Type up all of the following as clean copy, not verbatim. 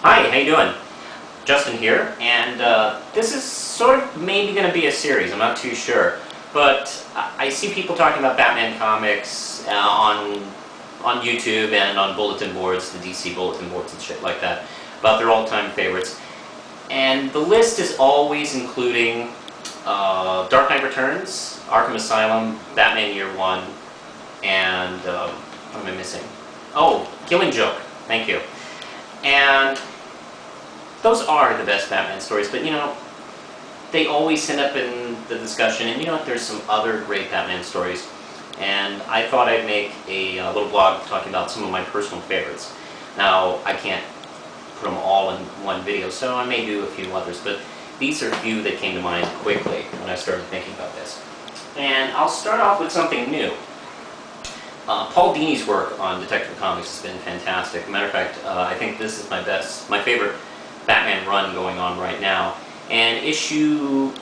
Hi, how you doing? Justin here, and this is sort of maybe going to be a series. I'm not too sure, but I see people talking about Batman comics on YouTube and on bulletin boards, the DC bulletin boards and shit like that, about their all-time favorites. And the list is always including Dark Knight Returns, Arkham Asylum, Batman Year One, and what am I missing? Oh, Killing Joke. Thank you. And those are the best Batman stories, but they always end up in the discussion, and there's some other great Batman stories. And I thought I'd make a little blog talking about some of my personal favorites. Now, I can't put them all in one video, so I may do a few others, but these are a few that came to mind quickly when I started thinking about this. And I'll start off with something new. Paul Dini's work on Detective Comics has been fantastic. Matter of fact, I think this is my favorite Batman run going on right now. And issue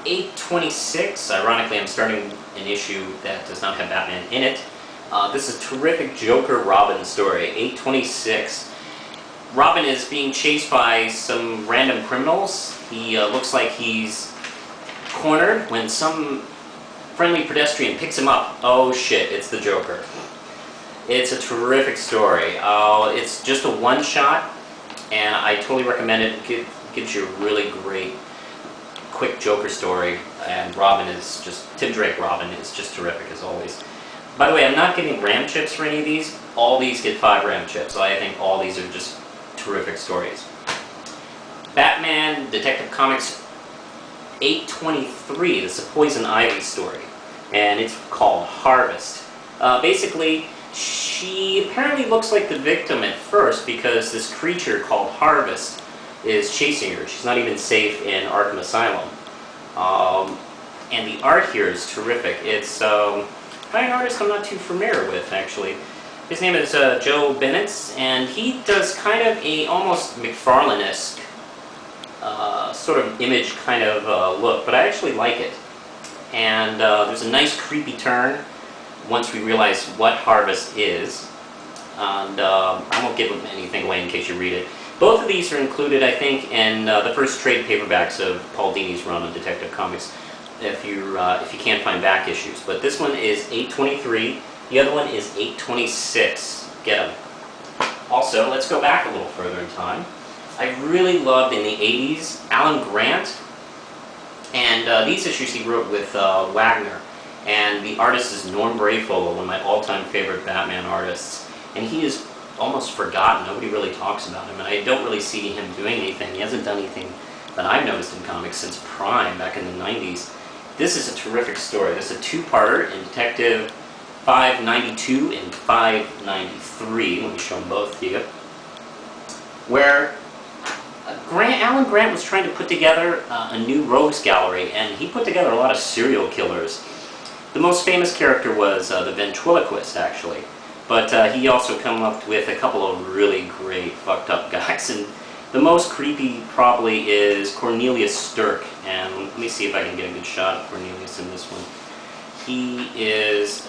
826, ironically I'm starting an issue that does not have Batman in it. This is a terrific Joker-Robin story, 826. Robin is being chased by some random criminals. He looks like he's cornered when some friendly pedestrian picks him up. Oh shit, it's the Joker. It's a terrific story. It's just a one-shot, and I totally recommend it. It gives you a really great, quick Joker story, and Tim Drake Robin is just terrific as always. By the way, I'm not getting RAM chips for any of these. All these get 5 RAM chips, so I think all these are just terrific stories. Batman Detective Comics 823, this is a Poison Ivy story, and it's called Harvest. Basically, she apparently looks like the victim at first because this creature called Harvest is chasing her. She's not even safe in Arkham Asylum. And the art here is terrific. It's by an artist I'm not too familiar with, actually. His name is Joe Bennett, and he does kind of a almost McFarlane-esque sort of image kind of look, but I actually like it. And there's a nice creepy turn once we realize what Harvest is. And I won't give anything away in case you read it. Both of these are included, I think, in the first trade paperbacks of Paul Dini's run on Detective Comics, if you can't find back issues. But this one is 823, the other one is 826. Get them. Also, let's go back a little further in time. I really loved, in the 80s, Alan Grant, and these issues he wrote with Wagner, and the artist is Norm Breyfogle, one of my all-time favorite Batman artists, and he is almost forgotten. Nobody really talks about him, and I don't really see him doing anything. He hasn't done anything that I've noticed in comics since Prime, back in the 90s. This is a terrific story. This is a two-parter in Detective 592 and 593, let me show them both to you, where Alan Grant was trying to put together a new rogues gallery, and he put together a lot of serial killers. The most famous character was the ventriloquist, actually, but he also came up with a couple of really great fucked up guys, and the most creepy probably is Cornelius Stirk, and let me see if I can get a good shot of Cornelius in this one. He is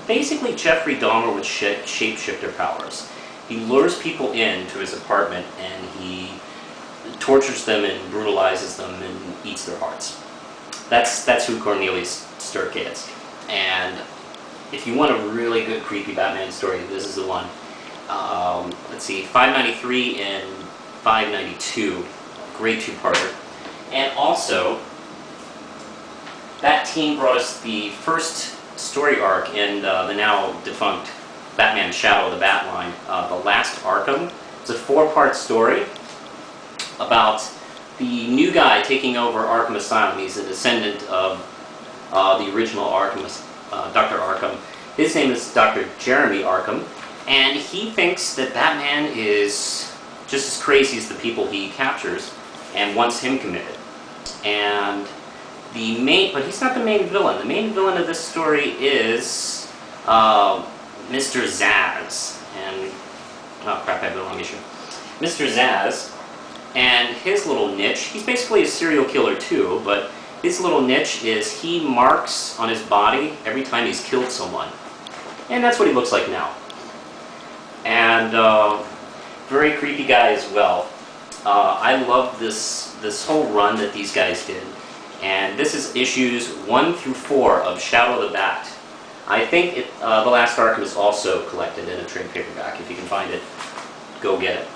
basically Jeffrey Dahmer with shapeshifter powers. He lures people into his apartment, and he tortures them and brutalizes them and eats their hearts. That's who Cornelius Stirk is. And if you want a really good creepy Batman story, this is the one. Let's see, 593 and 592, great two-parter. And also, that team brought us the first story arc in the now defunct Batman Shadow of the Batline, The Last Arkham. It's a 4-part story about the new guy taking over Arkham Asylum. He's a descendant of the original Arkham, Dr. Arkham. His name is Dr. Jeremy Arkham, and he thinks that Batman is just as crazy as the people he captures and wants him committed. And but he's not the main villain. The main villain of this story is Mr. Zsasz, and oh crap, I have the wrong issue. Mr. Zsasz, and his little niche, he's basically a serial killer too, but his little niche is he marks on his body every time he's killed someone. And that's what he looks like now. And very creepy guy as well. I love this whole run that these guys did. And this is issues 1 through 4 of Shadow of the Bat. I think The Last Arkham is also collected in a trade paperback. If you can find it, go get it.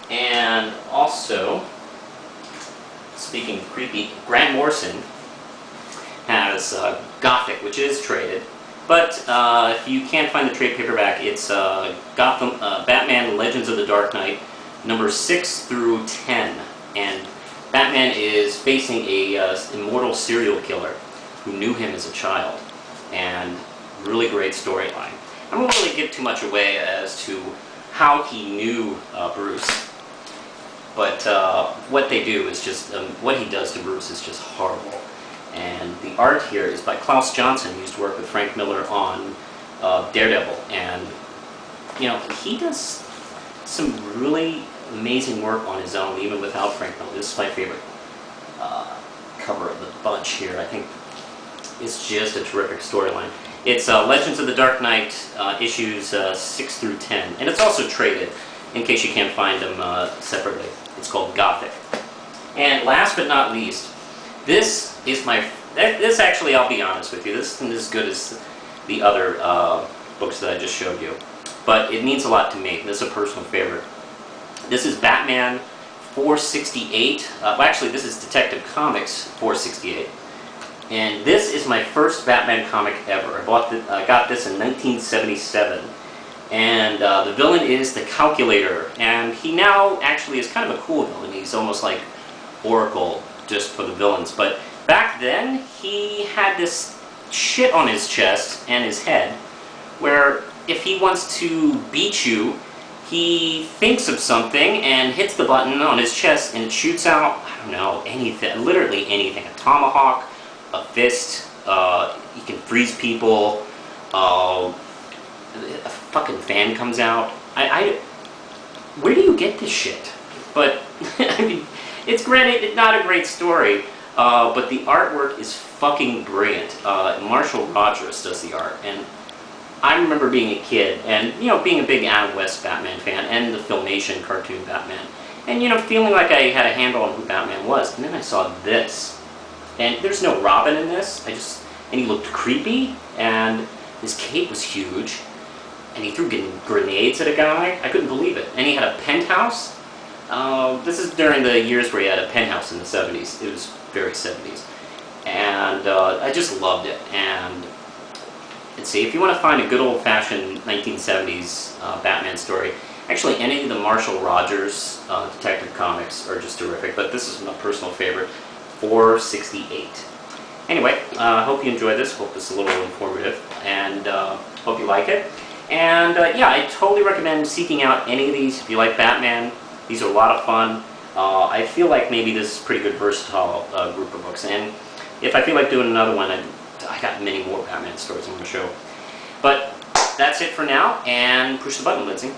And also, speaking of creepy, Grant Morrison has Gothic, which is traded. But if you can't find the trade paperback, it's Batman Legends of the Dark Knight, number 6 through 10. And Batman is facing a immortal serial killer who knew him as a child. And really great storyline. I won't really give too much away as to how he knew Bruce. But what they do is just, what he does to Bruce is just horrible. And the art here is by Klaus Johnson, who used to work with Frank Miller on Daredevil. And, you know, he does some really amazing work on his own, even without Frank Miller. This is my favorite cover of the bunch here. I think it's just a terrific storyline. It's Legends of the Dark Knight issues 6 through 10. And it's also traded, in case you can't find them separately. It's called Gothic. And last but not least, this is this actually, I'll be honest with you, this isn't as good as the other books that I just showed you. But it means a lot to me. This is a personal favorite. This is Batman 468. Well, actually, this is Detective Comics 468. And this is my first Batman comic ever. I got this in 1977. And the villain is the Calculator. And he now actually is kind of a cool villain. He's almost like Oracle, just for the villains. But back then, he had this shit on his chest and his head, where if he wants to beat you, he thinks of something and hits the button on his chest and it shoots out, I don't know, anything, literally anything. A tomahawk, a fist, he can freeze people, a fucking fan comes out. Where do you get this shit? But, I mean, it's granted not a great story, but the artwork is fucking brilliant. Marshall Rogers does the art, and I remember being a kid and, you know, being a big Adam West Batman fan and the Filmation cartoon Batman. And, you know, feeling like I had a handle on who Batman was. And then I saw this. And there's no Robin in this. And he looked creepy, and his cape was huge. And he threw grenades at a guy. I couldn't believe it. And he had a penthouse. This is during the years where he had a penthouse in the 70s. It was very 70s. And I just loved it. And let's see, if you want to find a good old-fashioned 1970s Batman story, actually any of the Marshall Rogers Detective Comics are just terrific, but this is my personal favorite, 468. Anyway, I hope you enjoyed this, hope this is a little informative, and hope you like it. And yeah, I totally recommend seeking out any of these if you like Batman. These are a lot of fun. I feel like maybe this is a pretty good versatile group of books, and if I feel like doing another one, I got many more Batman stories I'm going to show. But that's it for now, and push the button, Lindsay.